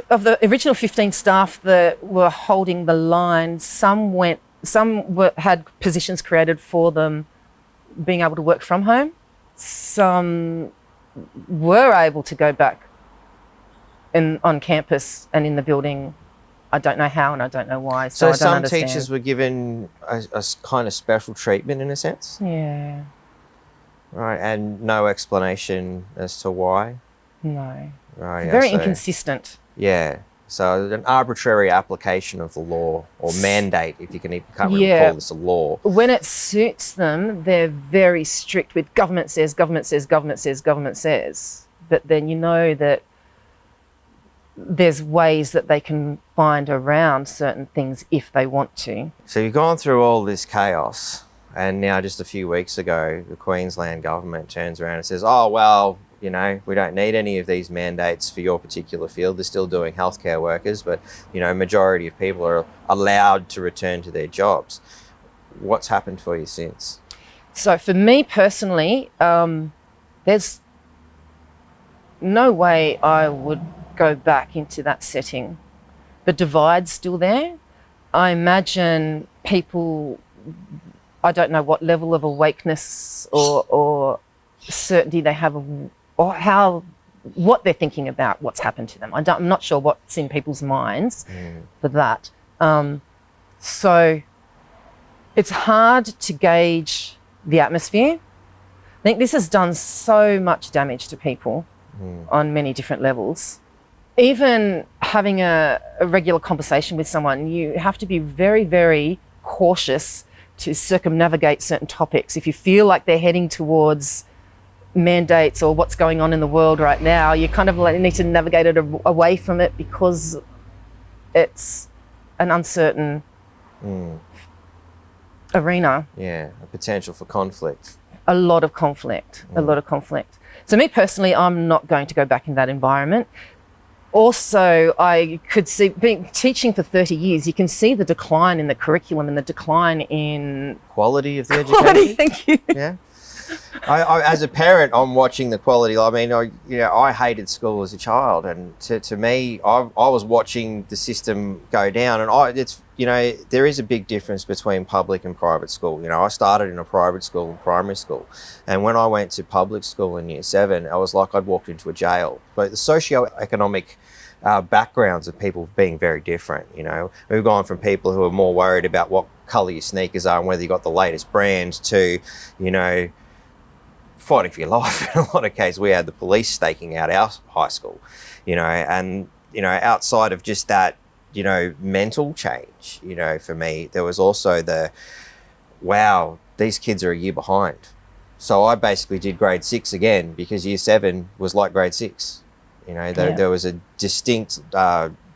of the original 15 staff that were holding the line, had positions created for them being able to work from home. Some were able to go back on campus and in the building. I don't know how and I don't know why. So I don't some understand. teachers were given a kind of special treatment in a sense? Yeah. Right, and no explanation as to why? No. Right, Very inconsistent. Yeah. So an arbitrary application of the law or mandate, if you can't really call this a law. When it suits them, they're very strict with government says, government says, government says, government says. But then you know that there's ways that they can find around certain things if they want to. So you've gone through all this chaos, and now just a few weeks ago, the Queensland government turns around and says, oh, well, you know, we don't need any of these mandates for your particular field. They're still doing healthcare workers, but, you know, majority of people are allowed to return to their jobs. What's happened for you since? So for me personally, there's no way I would go back into that setting. The divide's still there. I imagine people, I don't know what level of awakeness or certainty they have of, or what they're thinking about what's happened to them. I'm not sure what's in people's minds for that. So it's hard to gauge the atmosphere. I think this has done so much damage to people on many different levels. Even having a regular conversation with someone, you have to be very, very cautious to circumnavigate certain topics. If you feel like they're heading towards mandates or what's going on in the world right now, you kind of need to navigate it away from it because it's an uncertain arena. Yeah, a potential for conflict. A lot of conflict, a lot of conflict. So me personally, I'm not going to go back in that environment. Also, I could see, teaching for 30 years, you can see the decline in the curriculum and the decline in... Quality of the education? Quality, thank you. Yeah. I, as a parent, I'm watching the quality. I mean, I hated school as a child, and to me, I was watching the system go down. And it's, you know, there is a big difference between public and private school. You know, I started in a private school in primary school, and when I went to public school in year 7, I was like I'd walked into a jail. But the socio-economic backgrounds of people being very different. You know, we've gone from people who are more worried about what colour your sneakers are and whether you got the latest brand to, you know, fighting for your life. In a lot of cases, we had the police staking out our high school, you know, and, you know, outside of just that, you know, mental change, you know, for me, there was also wow, these kids are a year behind. So I basically did grade 6 again because year 7 was like grade 6. You know, there was a distinct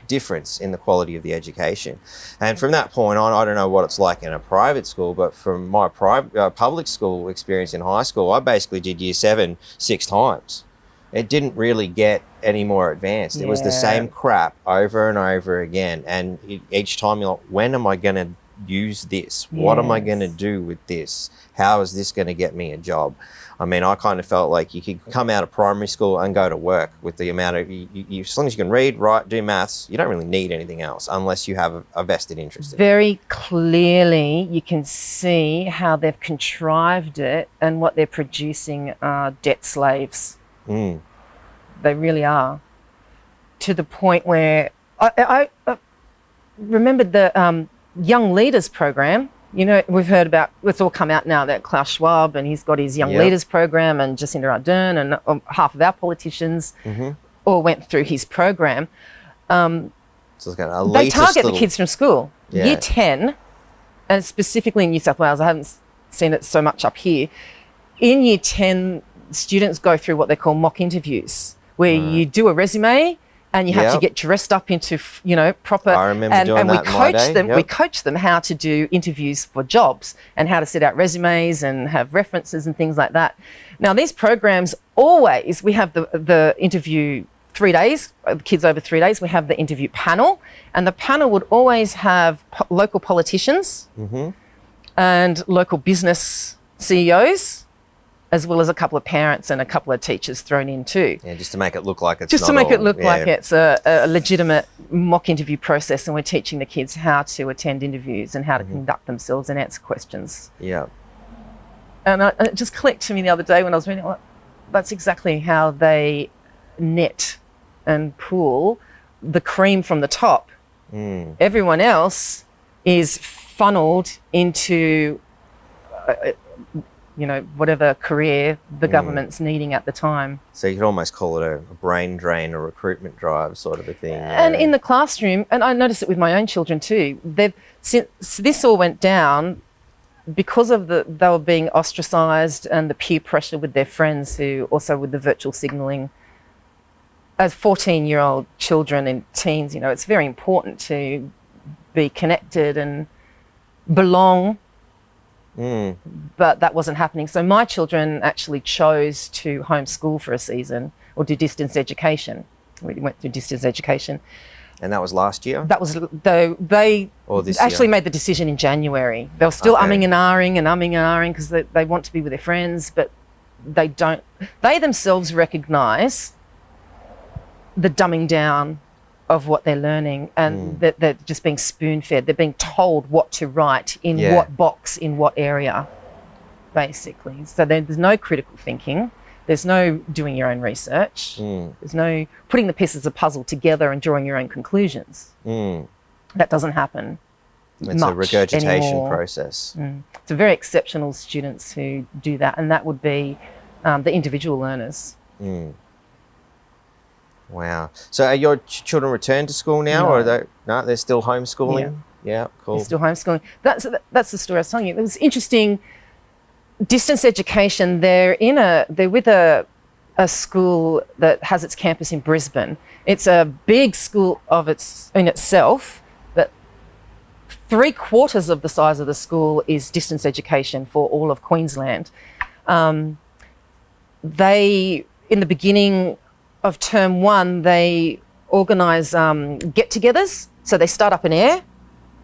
difference in the quality of the education. And from that point on, I don't know what it's like in a private school, but from my public school experience in high school, I basically did year 7 6 times. It didn't really get any more advanced. It was the same crap over and over again. And each time you're like, when am I going to use this? What am I going to do with this? How is this going to get me a job? I mean, I kind of felt like you could come out of primary school and go to work with the amount of, as long as you can read, write, do maths, you don't really need anything else unless you have a vested interest in it. Very clearly, you can see how they've contrived it, and what they're producing are debt slaves. They really are. To the point where, I remembered the Young Leaders program. You know, we've heard about, it's all come out now, that Klaus Schwab, and he's got his Young Leaders program, and Jacinda Ardern, and half of our politicians all went through his program. So it's kind of they target the kids from school. Year 10, and specifically in New South Wales, I haven't seen it so much up here. In year 10, students go through what they call mock interviews, where you do a resume, and you have to get dressed up into, you know, proper. I remember doing that in my day. We coach them how to do interviews for jobs and how to set out resumes and have references and things like that. Now, these programs always, we have the interview 3 days, the kids over 3 days, we have the interview panel, and the panel would always have local politicians and local business CEOs as well as a couple of parents and a couple of teachers thrown in too. Yeah, just to make it look like it's Just not to make it look yeah. like it's a legitimate mock interview process, and we're teaching the kids how to attend interviews and how to conduct themselves and answer questions. Yeah. And it just clicked to me the other day when I was reading, well, that's exactly how they net and pull the cream from the top. Everyone else is funneled into, whatever career the government's needing at the time. So you could almost call it a brain drain, a recruitment drive sort of a thing. And in the classroom, and I noticed it with my own children too, since this all went down, because of they were being ostracised and the peer pressure with their friends, who also with the virtual signalling, as 14-year-old children and teens, it's very important to be connected and belong. But that wasn't happening. So my children actually chose to homeschool for a season or do distance education. We went through distance education. And that was last year? That was, though, they actually made the decision in January. They were still umming and ahhing because they want to be with their friends, but they themselves recognise the dumbing down of what they're learning, and that they're just being spoon-fed. They're being told what to write in what box, in what area, basically. So there's no critical thinking. There's no doing your own research. There's no putting the pieces of puzzle together and drawing your own conclusions. That doesn't happen. It's a regurgitation anymore. Process. It's a very exceptional students who do that, and that would be the individual learners. Wow. So are your children returned to school now, or they're still homeschooling? Yeah, cool. They're still homeschooling. That's the story I was telling you. It was interesting. Distance education. They're with a school that has its campus in Brisbane. It's a big school in itself, but 3/4 of the size of the school is distance education for all of Queensland. They, in the beginning of term 1, they organise get-togethers. So they start up in air.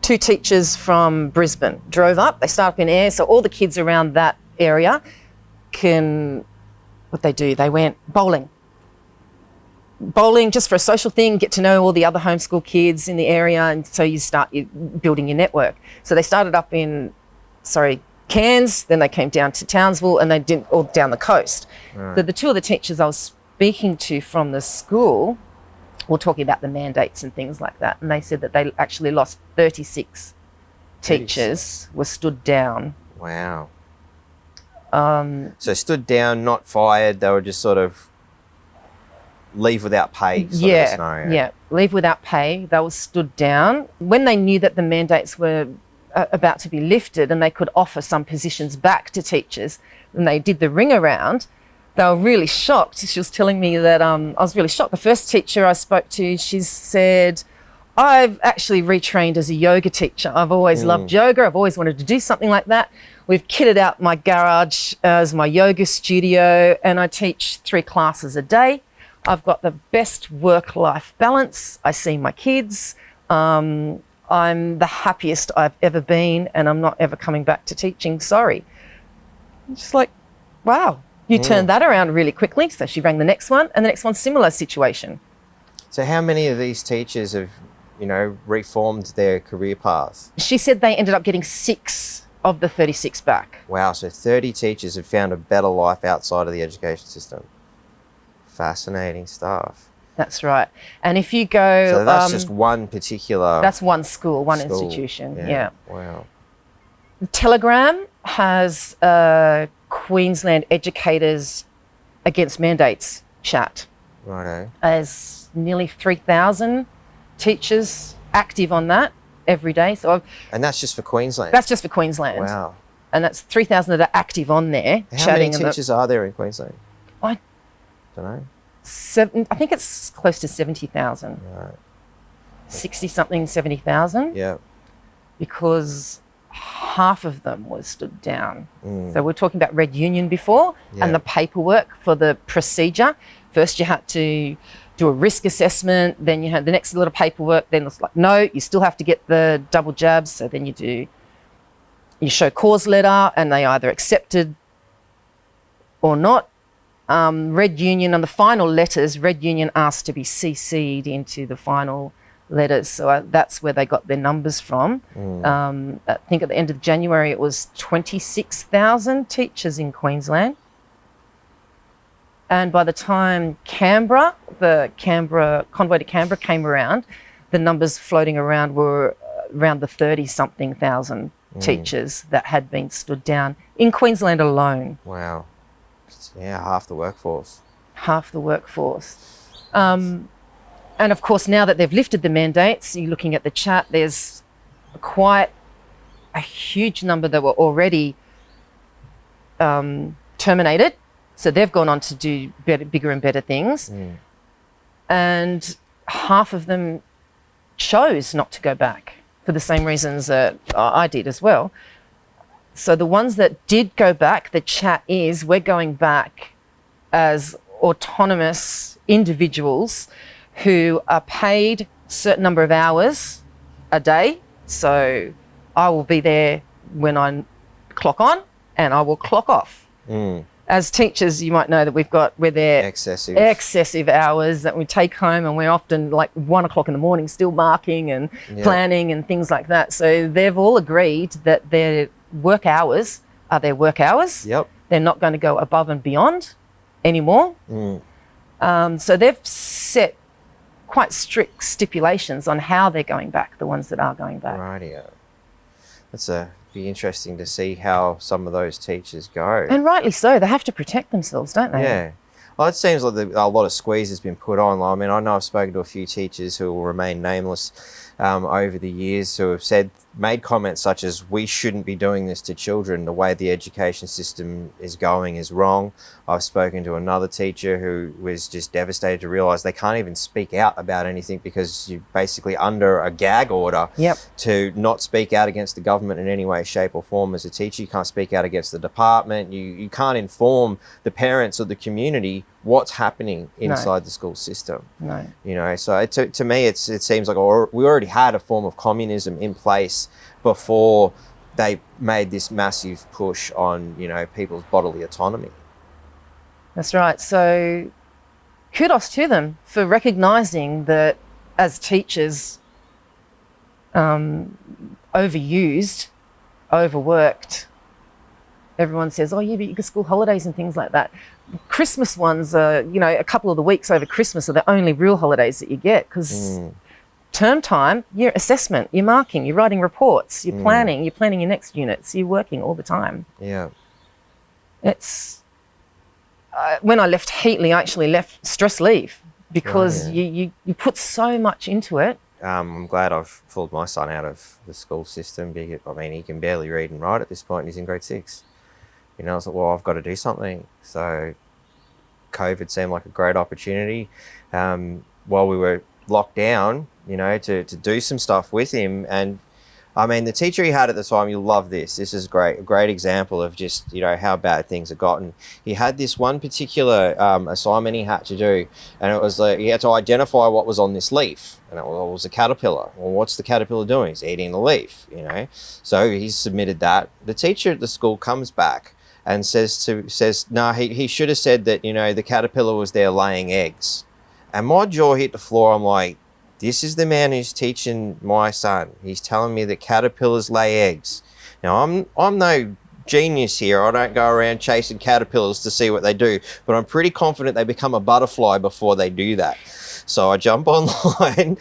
2 teachers from Brisbane drove up. They start up in air, so all the kids around that area they went bowling. Bowling just for a social thing, get to know all the other homeschool kids in the area, and so you start building your network. So they started up in, Cairns, then they came down to Townsville, and they did all down the coast. Right. So the 2 of the teachers I was speaking to from the school were talking about the mandates and things like that, and they said that they actually lost 36 teachers were stood down. Wow. So stood down, not fired, they were just sort of leave without pay sort of a scenario. Yeah, leave without pay. They were stood down. When they knew that the mandates were about to be lifted and they could offer some positions back to teachers, and they did the ring around, they were really shocked. She was telling me that I was really shocked. The first teacher I spoke to, she said, I've actually retrained as a yoga teacher. I've always loved yoga. I've always wanted to do something like that. We've kitted out my garage as my yoga studio, and I teach 3 classes a day. I've got the best work-life balance. I see my kids. I'm the happiest I've ever been, and I'm not ever coming back to teaching. Sorry. Just like, wow. You turned that around really quickly. So she rang the next one, and the next one, similar situation. So how many of these teachers have, reformed their career path? She said they ended up getting 6 of the 36 back. Wow, so 30 teachers have found a better life outside of the education system. Fascinating stuff. That's right. And if you go... So that's just one particular... That's one school, one institution, yeah. Wow. Telegram has a Queensland Educators Against Mandates chat. Righto. There's nearly 3,000 teachers active on that every day. And that's just for Queensland? That's just for Queensland. Wow. And that's 3,000 that are active on there. How many teachers are there in Queensland? I don't know. I think it's close to 70,000. Right. 60-something, 70,000. Yeah. Because half of them was stood down. So we're talking about Red Union before, and the paperwork for the procedure. First you had to do a risk assessment, then you had the next little paperwork, then it's like, no, you still have to get the double jabs. So then you show cause letter, and they either accepted or not. Red Union, on the final letters, Red Union asked to be CC'd into the final letters. So that's where they got their numbers from. I think at the end of January, it was 26,000 teachers in Queensland. And by the time Canberra, the convoy to Canberra came around, the numbers floating around were around the 30-something thousand teachers that had been stood down in Queensland alone. Wow. Yeah, half the workforce. Half the workforce. And of course, now that they've lifted the mandates, you're looking at the chat, there's quite a huge number that were already terminated. So they've gone on to do bigger and better things. And half of them chose not to go back for the same reasons that I did as well. So the ones that did go back, the chat is, we're going back as autonomous individuals who are paid a certain number of hours a day. So I will be there when I clock on and I will clock off. As teachers, you might know that we're there excessive hours that we take home, and we're often like 1 o'clock in the morning still marking and planning and things like that. So they've all agreed that their work hours are their work hours. They're not going to go above and beyond anymore. So they've set quite strict stipulations on how they're going back, the ones that are going back. Rightio. That's be interesting to see how some of those teachers go. And rightly so. They have to protect themselves, don't they? Yeah. Well, it seems like a lot of squeeze has been put on. I mean, I know I've spoken to a few teachers who will remain nameless over the years who have made comments such as, we shouldn't be doing this to children. The way the education system is going is wrong. I've spoken to another teacher who was just devastated to realise they can't even speak out about anything because you're basically under a gag order to not speak out against the government in any way, shape or form. As a teacher, you can't speak out against the department. You can't inform the parents or the community what's happening inside the school system. You know, so to me, it seems like we already had a form of communism in place before they made this massive push on, you know, people's bodily autonomy. That's right. So kudos to them for recognising that as teachers, overused, overworked. Everyone says, oh, yeah, but you get school holidays and things like that. Christmas ones are, you know, a couple of the weeks over Christmas are the only real holidays that you get, because term time, your assessment, you're marking, you're writing reports, you're planning your next units, you're working all the time. Yeah. It's, when I left Heatley, I actually left stress leave because you put so much into it. I'm glad I've pulled my son out of the school system. I mean, he can barely read and write at this point. He's in grade 6. You know, I was like, well, I've got to do something. So COVID seemed like a great opportunity. While we were locked down, you know, to do some stuff with him. And I mean, the teacher he had at the time, you'll love this. This is a great example of just, you know, how bad things have gotten. He had this one particular assignment he had to do, and it was like he had to identify what was on this leaf, and it was a caterpillar. Well, what's the caterpillar doing? It's eating the leaf, you know. So he submitted that. The teacher at the school comes back and says, no, he should have said that, you know, the caterpillar was there laying eggs. And my jaw hit the floor. I'm like, this is the man who's teaching my son. He's telling me that caterpillars lay eggs. Now, I'm no genius here. I don't go around chasing caterpillars to see what they do, but I'm pretty confident they become a butterfly before they do that. So I jump online,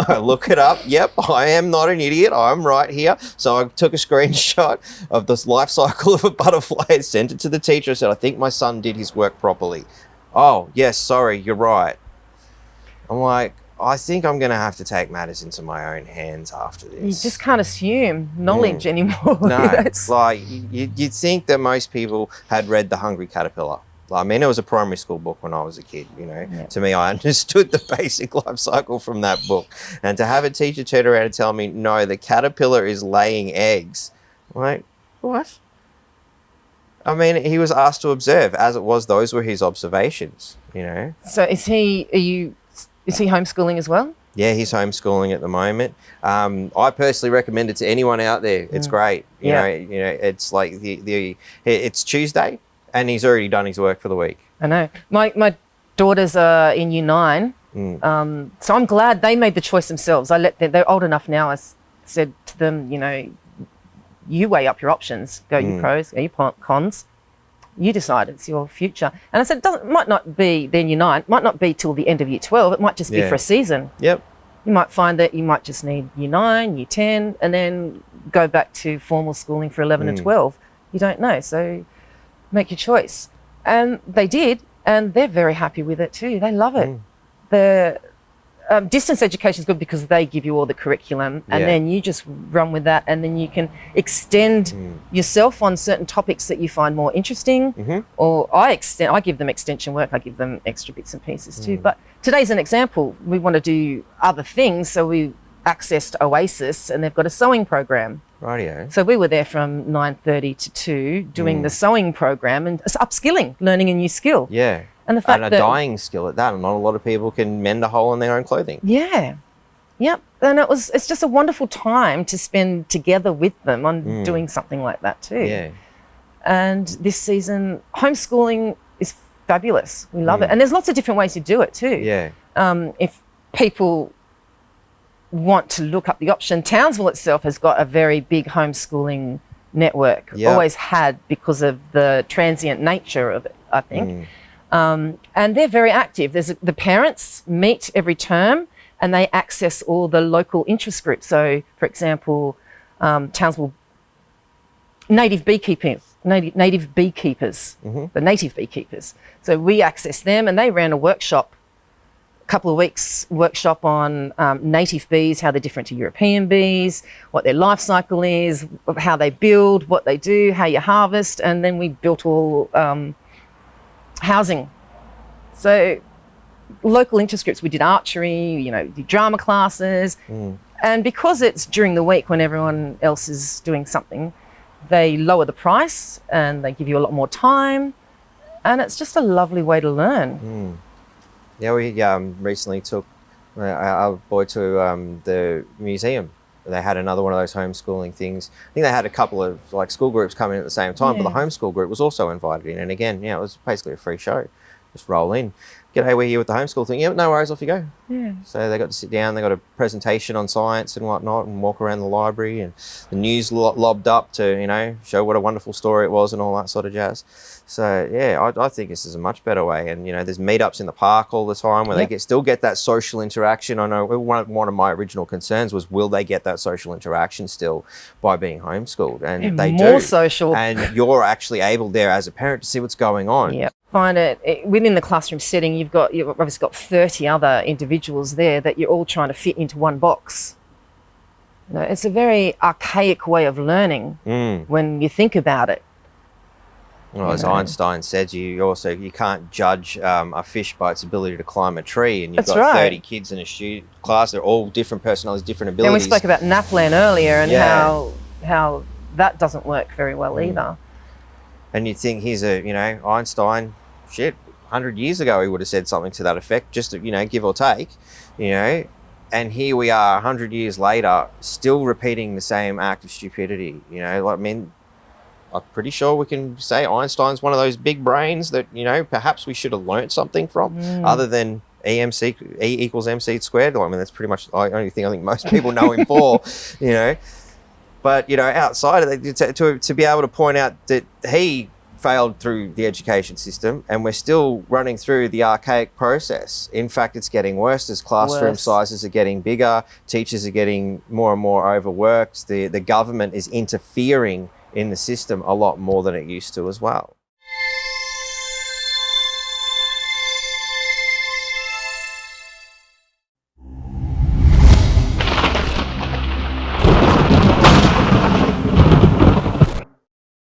I look it up. Yep, I am not an idiot. I'm right here. So I took a screenshot of this life cycle of a butterfly and sent it to the teacher. I said, I think my son did his work properly. Oh, yes, sorry, you're right. I'm like, I think I'm going to have to take matters into my own hands after this. You just can't assume knowledge anymore. No, it's like you'd think that most people had read The Hungry Caterpillar. I mean, it was a primary school book when I was a kid, you know. Yeah. To me, I understood the basic life cycle from that book. And to have a teacher turn around and tell me, no, the caterpillar is laying eggs. I'm like, what? I mean, he was asked to observe. As it was, those were his observations, you know. So is he homeschooling as well? Yeah, he's homeschooling at the moment. I personally recommend it to anyone out there. It's great. You know, it's like it's Tuesday. And he's already done his work for the week. I know. My daughters are in year 9. So I'm glad they made the choice themselves. I let them, they're old enough now. I said to them, you know, you weigh up your options. Go your pros, go your cons. You decide, it's your future. And I said, it might not be then year 9, might not be till the end of year 12. It might just be for a season. Yep. You might find that you might just need year 9, year 10, and then go back to formal schooling for 11 and 12. You don't know. So make your choice. And they did, and they're very happy with it too. They love it. The distance education is good because they give you all the curriculum, and then you just run with that, and then you can extend yourself on certain topics that you find more interesting. Or I give them extension work. I give them extra bits and pieces too. But today's an example. We want to do other things, so we accessed Oasis, and they've got a sewing program. Rightio. So we were there from 9:30 to 2 doing the sewing program and upskilling, learning a new skill. Yeah. And the fact and a dying skill at that. Not a lot of people can mend a hole in their own clothing. Yeah. Yep. And it's just a wonderful time to spend together with them on doing something like that too. Yeah. And this season, homeschooling is fabulous. We love it. And there's lots of different ways to do it too. Yeah. If people want to look up the option, Townsville itself has got a very big homeschooling network. Always had, because of the transient nature of it, I think. And they're very active. The parents meet every term and they access all the local interest groups. So, for example, Townsville native beekeepers, the native beekeepers. So we access them, and they ran a workshop, a couple of weeks workshop on native bees, how they're different to European bees, what their life cycle is, how they build, what they do, how you harvest, and then we built all housing. So local interest groups, we did archery, you know, did drama classes. And because it's during the week when everyone else is doing something, they lower the price and they give you a lot more time. And it's just a lovely way to learn. Yeah, we recently took our boy to the museum. They had another one of those homeschooling things. I think they had a couple of like school groups coming in at the same time, but the homeschool group was also invited in. And again, it was basically a free show. Just roll in. G'day, we're here with the homeschool thing. Yeah, no worries, off you go. Yeah. So they got to sit down, they got a presentation on science and whatnot, and walk around the library, and the news lobbed up to, you know, show what a wonderful story it was and all that sort of jazz. So yeah, I think this is a much better way. And you know, there's meetups in the park all the time where they still get that social interaction. I know one of my original concerns was, will they get that social interaction still by being homeschooled? And they do. More social. And you're actually able there as a parent to see what's going on. Yeah. Find it within the classroom setting. You've obviously got 30 other individuals there that you're all trying to fit into one box. You know, it's a very archaic way of learning when you think about it. Well, as Einstein said, you can't judge a fish by its ability to climb a tree, and you've got 30 kids in a class. They're all different personalities, different abilities. And we spoke about NAPLAN earlier and how that doesn't work very well either. And you'd think Einstein, 100 years ago he would have said something to that effect, just to, give or take, and here we are 100 years later still repeating the same act of stupidity. I'm pretty sure we can say Einstein's one of those big brains that, perhaps we should have learnt something from, other than E equals MC squared. I mean, that's pretty much the only thing I think most people know him for, But, outside of that, to be able to point out that he failed through the education system and we're still running through the archaic process. In fact, it's getting worse as classroom sizes are getting bigger, teachers are getting more and more overworked, the government is interfering in the system a lot more than it used to as well.